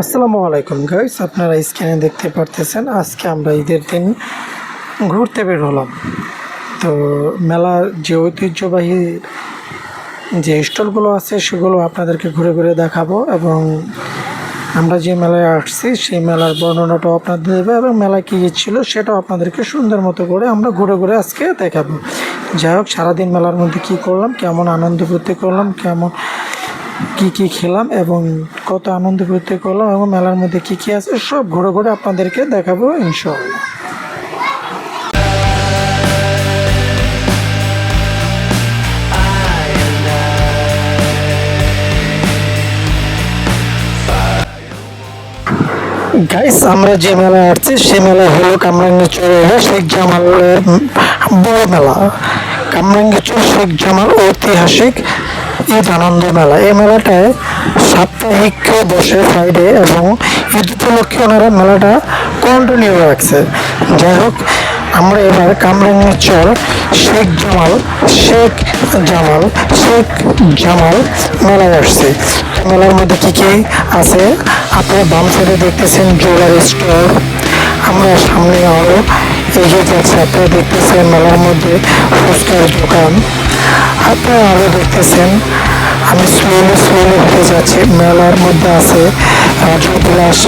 আসসালামু আলাইকুম গাইস, আপনারা স্ক্রিনে দেখতে পারতেছেন আজকে আমরা ঈদের দিন ঘুরতে বের হলাম। তো মেলার যে ঐতিহ্যবাহী যে স্টলগুলো আছে সেগুলো আপনাদেরকে ঘুরে ঘুরে দেখাবো এবং আমরা যে মেলায় আসছি সেই মেলার বর্ণনাটাও আপনাদের দেবে এবং মেলায় কী ছিল সেটাও আপনাদেরকে সুন্দর মতো করে আমরা ঘুরে ঘুরে আজকে দেখাবো। যাই হোক, সারাদিন মেলার মধ্যে কী করলাম, কেমন আনন্দ ফুর্তি করলাম, কেমন কি খেলাম এবং কত আনন্দ ফুর্তি করলাম এবং মেলার মধ্যে কি আছে সব ঘুরে ঘুরে আপনাদেরকে দেখাবো ইনশাআল্লাহ। গাইস, আমরা যে মেলায় আসছি সে মেলা হলো কামরাঙ্গীরচর শেখ জামাল বড় মেলা। কামরাঙ্গীরচর শেখ জামাল ঐতিহাসিক ঈদ আনন্দ মেলা। এই মেলাটায় সাপ্তাহিক বসে ফ্রাইডে এবং ঈদ উপলক্ষে ওনারা মেলাটা কন্টিনিউ রাখছে। যাই হোক, আমরা এবার কামরাঙ্গীরচর শেখ জামাল মেলায় আসছি। মেলার মধ্যে কি আছে আপনারা বাম সাইডে দেখতেছেন জুয়েলারি স্টোর। আমরা সামনে আরও এগিয়ে যাচ্ছি, আপনারা দেখতেছেন মেলার মধ্যে ফুচকার দোকান। আপনারা আরও দেখতেছেন আমি স্লোলি হেঁটে যাচ্ছি। মেলার মধ্যে আছে রাজু বিলাস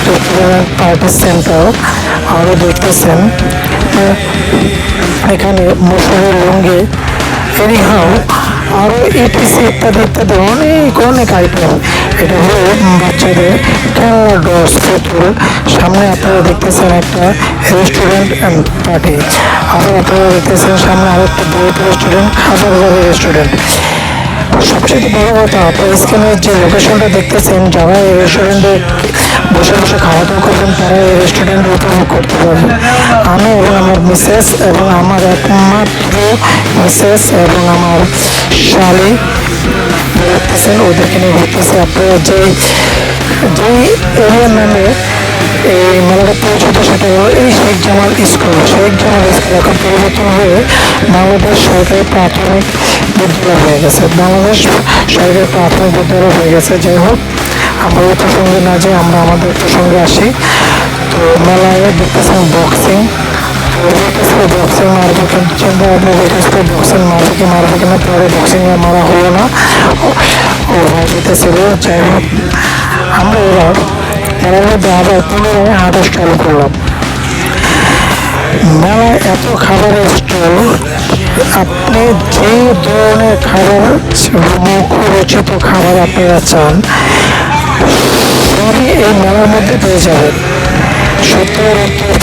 রেস্টুরেন্ট, পার্টি সেন্টার। আরও দেখতেছেন এখানে মশারি লুঙ্গি, এনিহাও আরও ইটিসি ইত্যাদি অনেক আইটেম। এটা হলো বাচ্চাদের খেলনা ড্রস পুতুল। সামনে আপনারা দেখতেছেন একটা রেস্টুরেন্ট অ্যান্ড পার্টি। আরও আপনারা দেখতেছেন সামনে আরও একটা বড় রেস্টুরেন্ট, খাবার রেস্টুরেন্ট। সবচেয়ে বড় কথা, আপনার স্ক্রিনের যে লোকেশনটা দেখতেছেন, যারা এই রেস্টুরেন্টে বসে বসে খাওয়া দাওয়া করবেন তারা এই রেস্টুরেন্টে উপভোগ করতে পারবেন। আমি এবং আমার মিসেস এবং আমার একমাত্র মিসেস এবং আমার শালি ঘুরতেছেন, ওদেরকে নিয়ে ঘুরতেছে। আপনারা যেই এরিয়ার নামে এই মেলাটা পরিচিত সেটা হলো এই শেখ জামাল স্কুল। এখন পরিবর্তন হয়ে বাংলাদেশ সরকারি প্রাথমিক বিদ্যালয় হয়ে গেছে। যাই হোক, আমরা ওই প্রসঙ্গে না যাই, আমরা আমাদের প্রসঙ্গে আসি। তো মেলায় দেখতেছেন বক্সিং মারবে, কিন্তু চিন্তা ভাবনা করতেছে বক্সিং মারবে কিনা, পরে বক্সিং মারা হলো না, ও ভয় পেতেছিল। যাই হোক, আমরা এবার মেলার মধ্যে আবার পুনরায় হাঁটা স্টল করলাম। মেলায় এত খাবারের স্টল, আপনি যে ধরনের খাবার মুখরোচিত খাবার আপনারা চান সবই এই মেলার মধ্যে পেয়ে যাবেন। সত্যি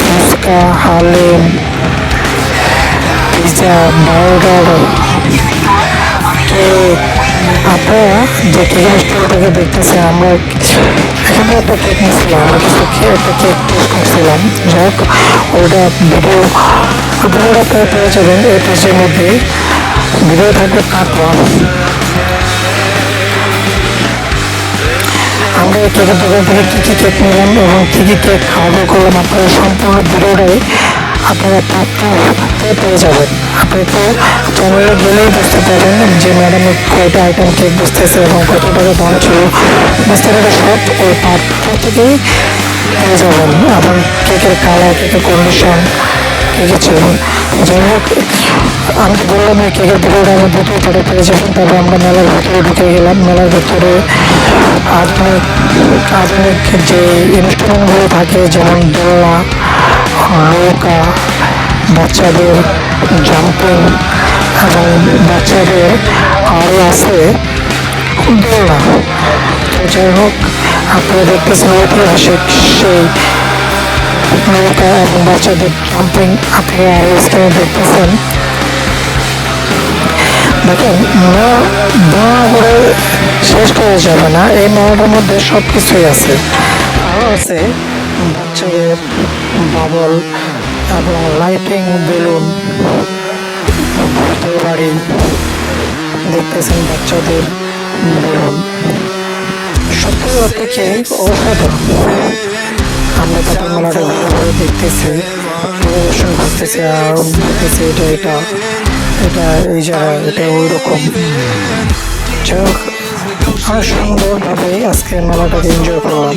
phuchka, haleem, pizza, burger, cake. আপনারা যে কেকের স্টলটাকে দেখতেছেন, আমরা এখানে একটা কেক নিয়েছিলাম, আমরা কিছু একটা কেক টেস্ট করছিলাম। যাই হোক, ওইটা ভিডিওটা আপনারা পেয়ে যাবেন এই পেজের মধ্যে। ভিডিও থাকবে কাটওয়া। আমরা এই কেকের দোকান থেকে কী কেক নিলাম এবং কী কেক খাওয়া দাওয়া করলাম, আপনারা সম্পূর্ণ ভিডিওটাই আপনারা পেয়ে যাবেন। আপনি তো চ্যানেলে গেলেই বুঝতে পারবেন যে ম্যাডামের কয়টা আইটেম কেক বুঝতেছে এবং কত টাকা দাম ছিল, বিস্তারিত সব ওই পার্টটা থেকেই পেয়ে যাবেন। এবং কেকের কালার, কেকের কন্ডিশন, কেকের ছিল। যাই হোক, আমি তো বললাম এই কেকের ভিডিওটা আমার ভিতরে পরে পেয়ে যাবেন। তারপর আমরা মেলার ভিতরে ঢুকে গেলাম। মেলার ভিতরে আধুনিক যে ইনস্ট্রুমেন্টগুলো থাকে, যেমন দোলনা, নৌকা, বাচ্চাদের জাম্পিং এবং বাচ্চাদের আরও আছে দোলনা। তো যাই হোক, আপনারা দেখতেছেন ঐতিহাসিক সেই নৌকা এবং বাচ্চাদের জাম্পিং আপনারা আরও স্ক্রিনে দেখতেছেন। দেখেন, মেলা করে শেষ করা যাবে না, এই মেলাটার মধ্যে সব কিছুই আছে। আরও আছে বাচ্চাদের বাবল এবং লাইটিং, বেলুন, বাড়ি দেখতেছেন বাচ্চাদের বেলুন। সত্যি থেকে অসাধারণ। আমরা তারপর মেলাটা ঘুরে দেখতেছি, পরিদর্শন করতেছি আর দেখতেছি এটা এই জায়গা, এটা ওই রকম। যাই হোক, অনেক সুন্দরভাবে আজকে মেলাটাকে এনজয় করলাম।